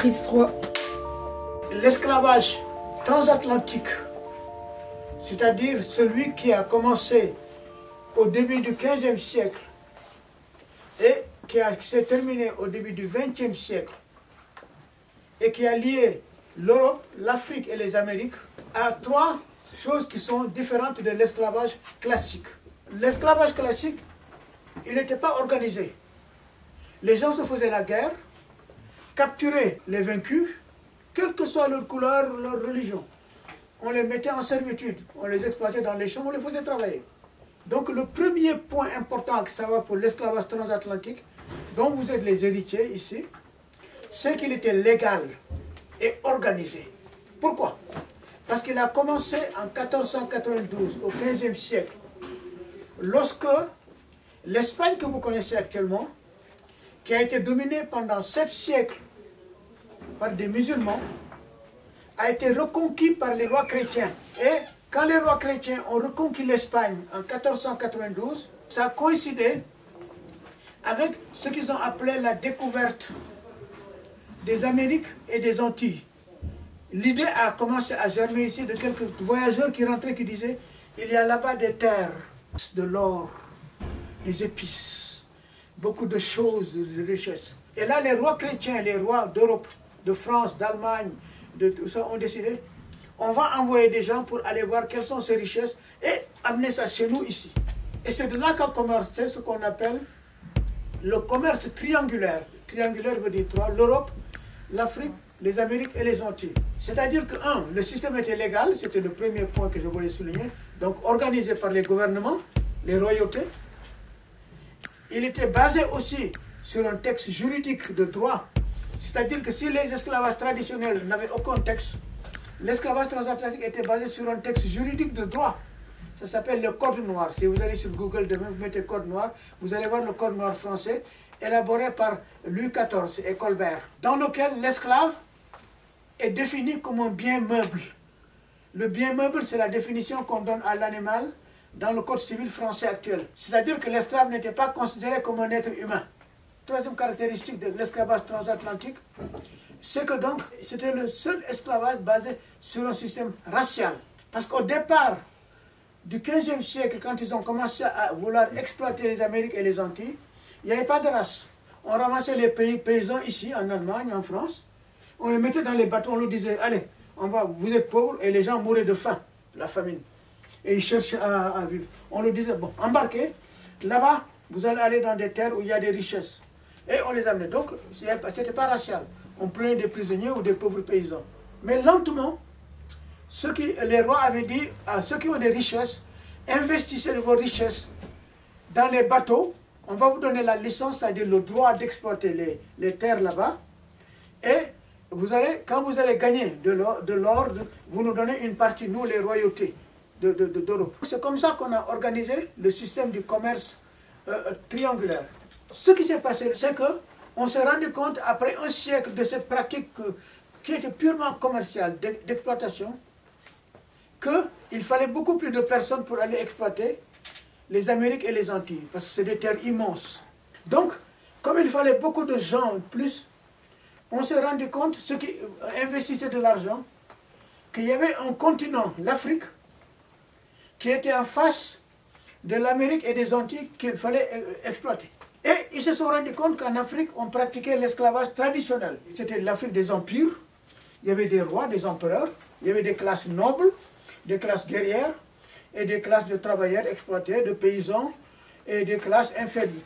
Prise 3. L'esclavage transatlantique, c'est-à-dire celui qui a commencé au début du XVe siècle et qui s'est terminé au début du XXe siècle et qui a lié l'Europe, l'Afrique et les Amériques, à trois choses qui sont différentes de l'esclavage classique. L'esclavage classique, il n'était pas organisé. Les gens se faisaient la guerre, capturaient les vaincus, quelle que soit leur couleur, leur religion. On les mettait en servitude, on les exploitait dans les champs, on les faisait travailler. Donc le premier point important à savoir pour l'esclavage transatlantique, dont vous êtes les héritiers ici, c'est qu'il était légal et organisé. Pourquoi? Parce qu'il a commencé en 1492, au XVe siècle, lorsque l'Espagne que vous connaissez actuellement, qui a été dominée pendant 7 siècles par des musulmans, a été reconquis par les rois chrétiens. Et quand les rois chrétiens ont reconquis l'Espagne en 1492, ça a coïncidé avec ce qu'ils ont appelé la découverte des Amériques et des Antilles. L'idée a commencé à germer ici de quelques voyageurs qui rentraient, qui disaient « il y a là-bas des terres, de l'or, des épices, beaucoup de choses, de richesses ». Et là, les rois chrétiens, les rois d'Europe, de France, d'Allemagne, de tout ça, ont décidé on va envoyer des gens pour aller voir quelles sont ces richesses et amener ça chez nous ici. Et c'est de là qu'a commencé ce qu'on appelle le commerce triangulaire. Triangulaire veut dire trois, l'Europe, l'Afrique, les Amériques et les Antilles. C'est-à-dire que, un, le système était légal, c'était le premier point que je voulais souligner, donc organisé par les gouvernements, les royautés. Il était basé aussi sur un texte juridique de droit, c'est-à-dire que si les esclavages traditionnels n'avaient aucun texte, l'esclavage transatlantique était basé sur un texte juridique de droit. Ça s'appelle le Code noir. Si vous allez sur Google demain, vous mettez Code noir, vous allez voir le Code noir français, élaboré par Louis XIV et Colbert, dans lequel l'esclave est défini comme un bien meuble. Le bien meuble, c'est la définition qu'on donne à l'animal dans le Code civil français actuel. C'est-à-dire que l'esclave n'était pas considéré comme un être humain. Troisième caractéristique de l'esclavage transatlantique, c'est que donc c'était le seul esclavage basé sur un système racial. Parce qu'au départ du XVe siècle, quand ils ont commencé à vouloir exploiter les Amériques et les Antilles, il n'y avait pas de race. On ramassait les paysans ici, en Allemagne, en France, on les mettait dans les bateaux, on leur disait, allez, vous êtes pauvres, et les gens mouraient de faim, la famine. Et ils cherchaient à vivre. On leur disait, bon, embarquez, là-bas, vous allez aller dans des terres où il y a des richesses. Et on les amenait. Donc, ce n'était pas racial. On prenait des prisonniers ou des pauvres paysans. Mais lentement, les rois avaient dit à ceux qui ont des richesses, investissez vos richesses dans les bateaux, on va vous donner la licence, c'est-à-dire le droit d'exploiter les terres là-bas, et quand vous allez gagner de l'or, vous nous donnez une partie, nous les royautés d'Europe. C'est comme ça qu'on a organisé le système du commerce triangulaire. Ce qui s'est passé, c'est qu'on s'est rendu compte, après un siècle de cette pratique qui était purement commerciale, d'exploitation, qu'il fallait beaucoup plus de personnes pour aller exploiter les Amériques et les Antilles, parce que c'est des terres immenses. Donc, comme il fallait beaucoup de gens plus, on s'est rendu compte, ceux qui investissaient de l'argent, qu'il y avait un continent, l'Afrique, qui était en face de l'Amérique et des Antilles qu'il fallait exploiter. Et ils se sont rendus compte qu'en Afrique, on pratiquait l'esclavage traditionnel. C'était l'Afrique des empires, il y avait des rois, des empereurs, il y avait des classes nobles, des classes guerrières, et des classes de travailleurs exploités, de paysans, et des classes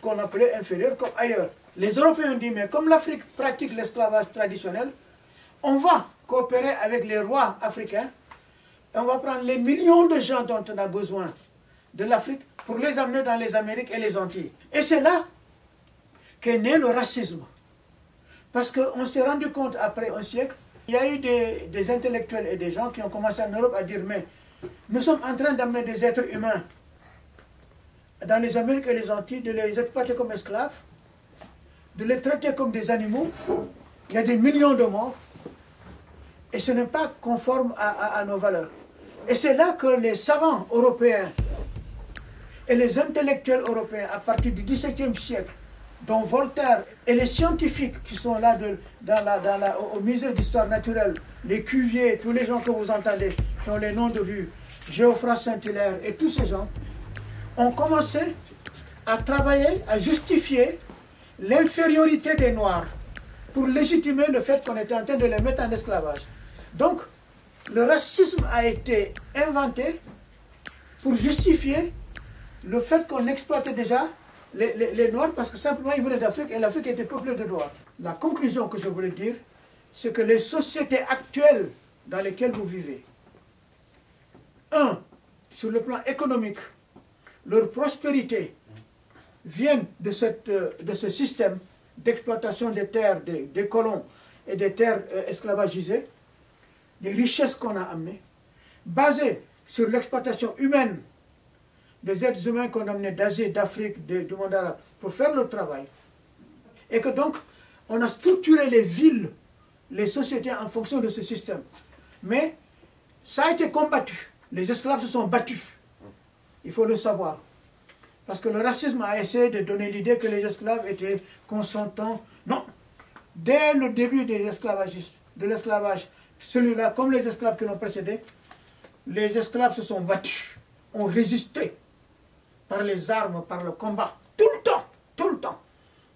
qu'on appelait inférieures comme ailleurs. Les Européens ont dit, mais comme l'Afrique pratique l'esclavage traditionnel, on va coopérer avec les rois africains, et on va prendre les millions de gens dont on a besoin de l'Afrique pour les amener dans les Amériques et les Antilles. Et c'est là qu'est né le racisme. Parce qu'on s'est rendu compte après un siècle, il y a eu des intellectuels et des gens qui ont commencé en Europe à dire, mais nous sommes en train d'amener des êtres humains dans les Amériques et les Antilles, de les exploiter comme esclaves, de les traiter comme des animaux. Il y a des millions de morts. Et ce n'est pas conforme à nos valeurs. Et c'est là que les savants européens et les intellectuels européens, à partir du XVIIe siècle, dont Voltaire et les scientifiques qui sont là au musée d'histoire naturelle, les Cuvier, tous les gens que vous entendez, qui ont les noms de rue, Geoffroy Saint-Hilaire et tous ces gens, ont commencé à travailler, à justifier l'infériorité des Noirs pour légitimer le fait qu'on était en train de les mettre en esclavage. Donc, le racisme a été inventé pour justifier le fait qu'on exploitait déjà les Noirs parce que simplement ils venaient d'Afrique et l'Afrique était peuplée de Noirs. La conclusion que je voulais dire, c'est que les sociétés actuelles dans lesquelles vous vivez, sur le plan économique, leur prospérité vient de ce système d'exploitation des terres des colons et des terres esclavagisées, des richesses qu'on a amenées, basées sur l'exploitation humaine des êtres humains qu'on a amenés d'Asie, d'Afrique, du monde arabe, pour faire le travail. Et que donc, on a structuré les villes, les sociétés en fonction de ce système. Mais ça a été combattu. Les esclaves se sont battus. Il faut le savoir. Parce que le racisme a essayé de donner l'idée que les esclaves étaient consentants. Non. Dès le début de l'esclavage, celui-là, comme les esclaves qui l'ont précédé, les esclaves se sont battus, ont résisté par les armes, par le combat, tout le temps, tout le temps.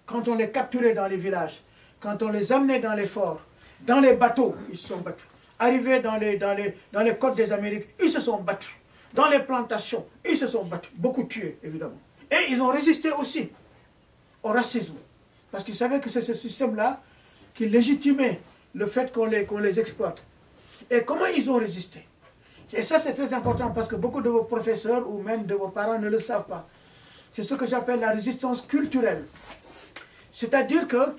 Quand on les capturait dans les villages, quand on les amenait dans les forts, dans les bateaux, ils se sont battus. Arrivés dans les côtes des Amériques, ils se sont battus. Dans les plantations, ils se sont battus, beaucoup tués, évidemment. Et ils ont résisté aussi au racisme. Parce qu'ils savaient que c'est ce système-là qui légitimait le fait qu'on les exploite. Et comment ils ont résisté? Et ça, c'est très important parce que beaucoup de vos professeurs ou même de vos parents ne le savent pas. C'est ce que j'appelle la résistance culturelle. C'est-à-dire que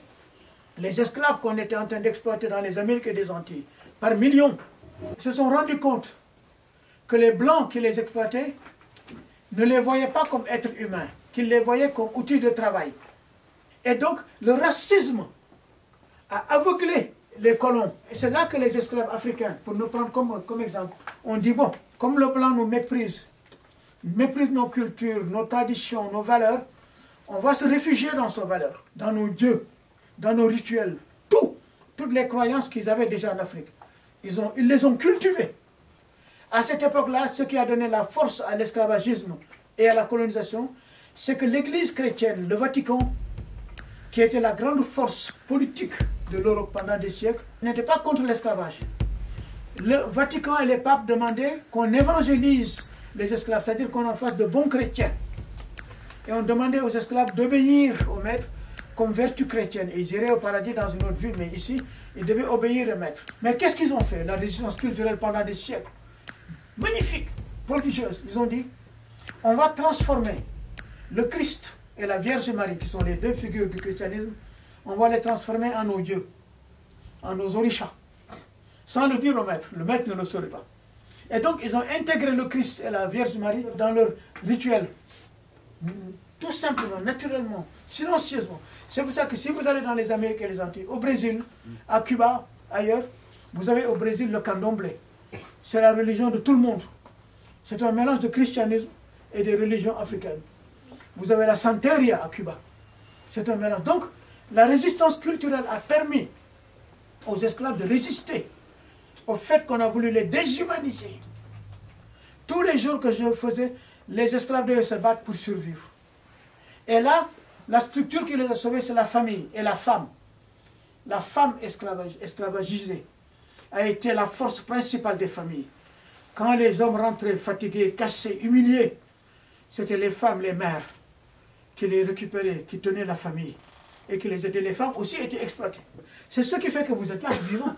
les esclaves qu'on était en train d'exploiter dans les Amériques et des Antilles, par millions, se sont rendus compte que les Blancs qui les exploitaient ne les voyaient pas comme êtres humains, qu'ils les voyaient comme outils de travail. Et donc, le racisme a aveuglé les colons. Et c'est là que les esclaves africains, pour nous prendre comme exemple, on dit, bon, comme le blanc nous méprise nos cultures, nos traditions, nos valeurs, on va se réfugier dans nos valeurs, dans nos dieux, dans nos rituels, toutes les croyances qu'ils avaient déjà en Afrique. Ils les ont cultivées. À cette époque-là, ce qui a donné la force à l'esclavagisme et à la colonisation, c'est que l'Église chrétienne, le Vatican, qui était la grande force politique de l'Europe pendant des siècles, n'était pas contre l'esclavage. Le Vatican et les papes demandaient qu'on évangélise les esclaves, c'est-à-dire qu'on en fasse de bons chrétiens. Et on demandait aux esclaves d'obéir au maître comme vertu chrétienne. Et ils iraient au paradis dans une autre ville, mais ici, ils devaient obéir au maître. Mais qu'est-ce qu'ils ont fait? La résistance culturelle pendant des siècles. Magnifique, prodigieuse. Ils ont dit, on va transformer le Christ et la Vierge Marie, qui sont les deux figures du christianisme, on va les transformer en nos dieux, en nos orishas, sans le dire au maître. Le maître ne le saurait pas. Et donc, ils ont intégré le Christ et la Vierge Marie dans leur rituel. Tout simplement, naturellement, silencieusement. C'est pour ça que si vous allez dans les Amériques et les Antilles, au Brésil, à Cuba, ailleurs, vous avez au Brésil le candomblé. C'est la religion de tout le monde. C'est un mélange de christianisme et de religions africaines. Vous avez la santeria à Cuba. C'est un mélange. Donc, la résistance culturelle a permis aux esclaves de résister au fait qu'on a voulu les déshumaniser. Tous les jours que je faisais, les esclaves devaient se battre pour survivre. Et là, la structure qui les a sauvés, c'est la famille et la femme. La femme esclavagisée a été la force principale des familles. Quand les hommes rentraient fatigués, cassés, humiliés, c'était les femmes, les mères, qui les récupéraient, qui tenaient la famille et qui les aidaient. Les femmes aussi étaient exploitées. C'est ce qui fait que vous êtes là, vivant.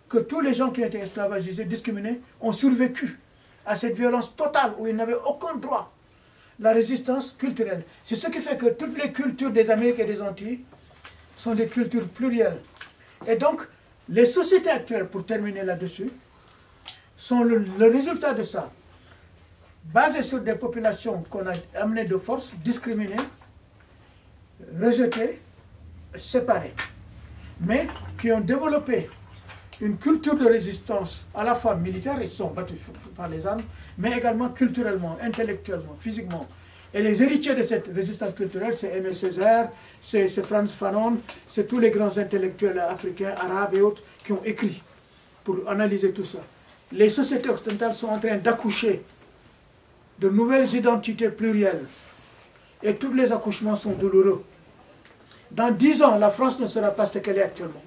Que tous les gens qui ont été esclavagisés, discriminés, ont survécu à cette violence totale où ils n'avaient aucun droit. La résistance culturelle. C'est ce qui fait que toutes les cultures des Amériques et des Antilles sont des cultures plurielles. Et donc, les sociétés actuelles, pour terminer là-dessus, sont le résultat de ça. Basées sur des populations qu'on a amenées de force, discriminées, rejetées, séparées, mais qui ont développé une culture de résistance à la fois militaire, ils sont battus par les armes, mais également culturellement, intellectuellement, physiquement. Et les héritiers de cette résistance culturelle, c'est Aimé Césaire, c'est Frantz Fanon, c'est tous les grands intellectuels africains, arabes et autres qui ont écrit pour analyser tout ça. Les sociétés occidentales sont en train d'accoucher de nouvelles identités plurielles. Et tous les accouchements sont douloureux. Dans 10 ans, la France ne sera pas ce qu'elle est actuellement.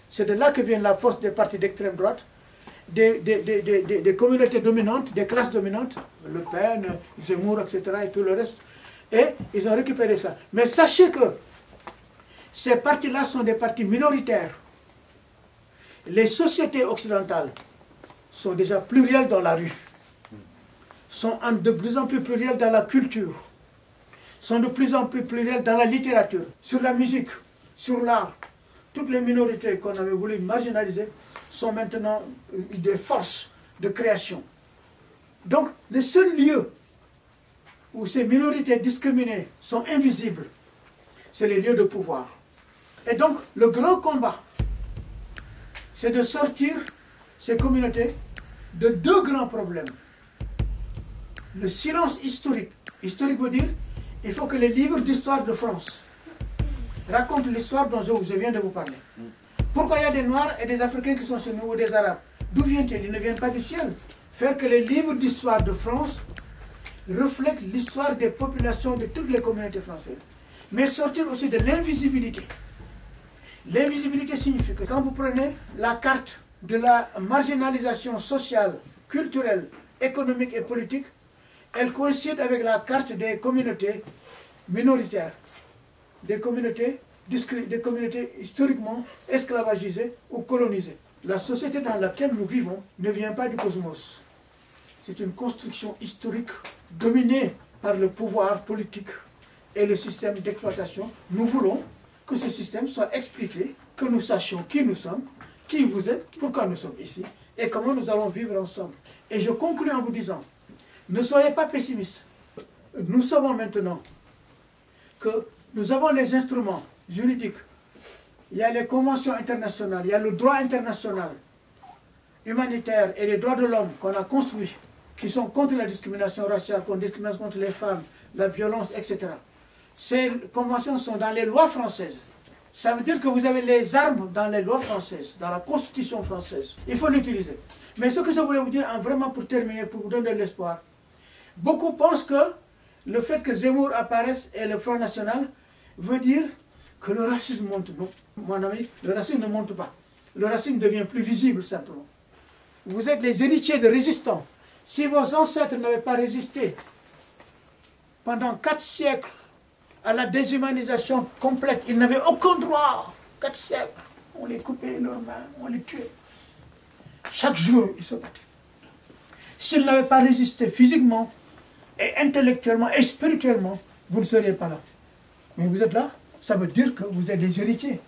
C'est de là que vient la force des partis d'extrême droite, des communautés dominantes, des classes dominantes, Le Pen, Zemmour, etc. et tout le reste. Et ils ont récupéré ça. Mais sachez que ces partis-là sont des partis minoritaires. Les sociétés occidentales sont déjà plurielles dans la rue, sont de plus en plus plurielles dans la culture, sont de plus en plus plurielles dans la littérature, sur la musique, sur l'art. Toutes les minorités qu'on avait voulu marginaliser sont maintenant des forces de création. Donc, le seul lieu où ces minorités discriminées sont invisibles, c'est les lieux de pouvoir. Et donc, le grand combat, c'est de sortir ces communautés de deux grands problèmes. Le silence historique. Historique veut dire, il faut que les livres d'histoire de France racontent l'histoire dont je viens de vous parler. Pourquoi il y a des Noirs et des Africains qui sont chez nous ou des Arabes? D'où viennent-ils? Ils ne viennent pas du ciel. Faire que les livres d'histoire de France reflètent l'histoire des populations de toutes les communautés françaises. Mais sortir aussi de l'invisibilité. L'invisibilité signifie que quand vous prenez la carte de la marginalisation sociale, culturelle, économique et politique, elle coïncide avec la carte des communautés minoritaires, des communautés historiquement esclavagisées ou colonisées. La société dans laquelle nous vivons ne vient pas du cosmos. C'est une construction historique dominée par le pouvoir politique et le système d'exploitation. Nous voulons que ce système soit expliqué, que nous sachions qui nous sommes, qui vous êtes, pourquoi nous sommes ici et comment nous allons vivre ensemble. Et je conclue en vous disant, ne soyez pas pessimistes. Nous savons maintenant que nous avons les instruments juridiques. Il y a les conventions internationales, il y a le droit international humanitaire et les droits de l'homme qu'on a construits, qui sont contre la discrimination raciale, contre les femmes, la violence, etc. Ces conventions sont dans les lois françaises. Ça veut dire que vous avez les armes dans les lois françaises, dans la Constitution française. Il faut l'utiliser. Mais ce que je voulais vous dire, vraiment pour terminer, pour vous donner de l'espoir, beaucoup pensent que le fait que Zemmour apparaisse et le Front National veut dire que le racisme monte. Non, mon ami, le racisme ne monte pas. Le racisme devient plus visible simplement. Vous êtes les héritiers de résistants. Si vos ancêtres n'avaient pas résisté pendant 4 siècles à la déshumanisation complète, ils n'avaient aucun droit. 4 siècles, on les coupait leurs mains, on les tuait. Chaque jour, ils se battaient. S'ils n'avaient pas résisté physiquement, et intellectuellement et spirituellement, vous ne seriez pas là. Mais vous êtes là, ça veut dire que vous êtes des héritiers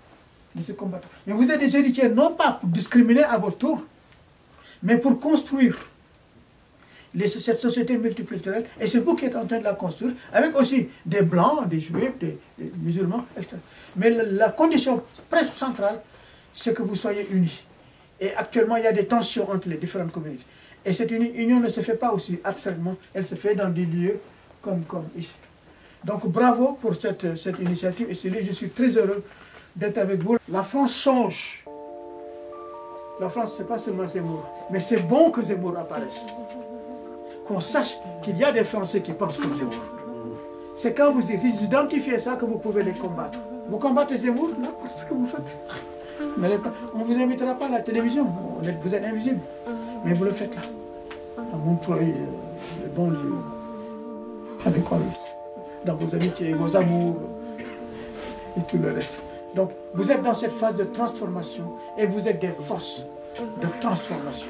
de ces combattants. Mais vous êtes des héritiers non pas pour discriminer à votre tour, mais pour construire cette société multiculturelle. Et c'est vous qui êtes en train de la construire, avec aussi des blancs, des juifs, des musulmans, etc. Mais la condition presque centrale, c'est que vous soyez unis. Et actuellement, il y a des tensions entre les différentes communautés. Et cette union ne se fait pas aussi abstraitement, elle se fait dans des lieux comme ici. Donc bravo pour cette initiative, et je suis très heureux d'être avec vous. La France change. La France, ce n'est pas seulement Zemmour, mais c'est bon que Zemmour apparaisse. Qu'on sache qu'il y a des Français qui pensent comme Zemmour. C'est quand vous identifiez ça que vous pouvez les combattre. Vous combattez Zemmour, là, parce que vous faites. On ne vous invitera pas à la télévision, vous êtes invisible. Mais vous le faites là, à Montreuil, les banlieues, à l'école, dans vos amitiés, vos amours et tout le reste. Donc vous êtes dans cette phase de transformation et vous êtes des forces de transformation.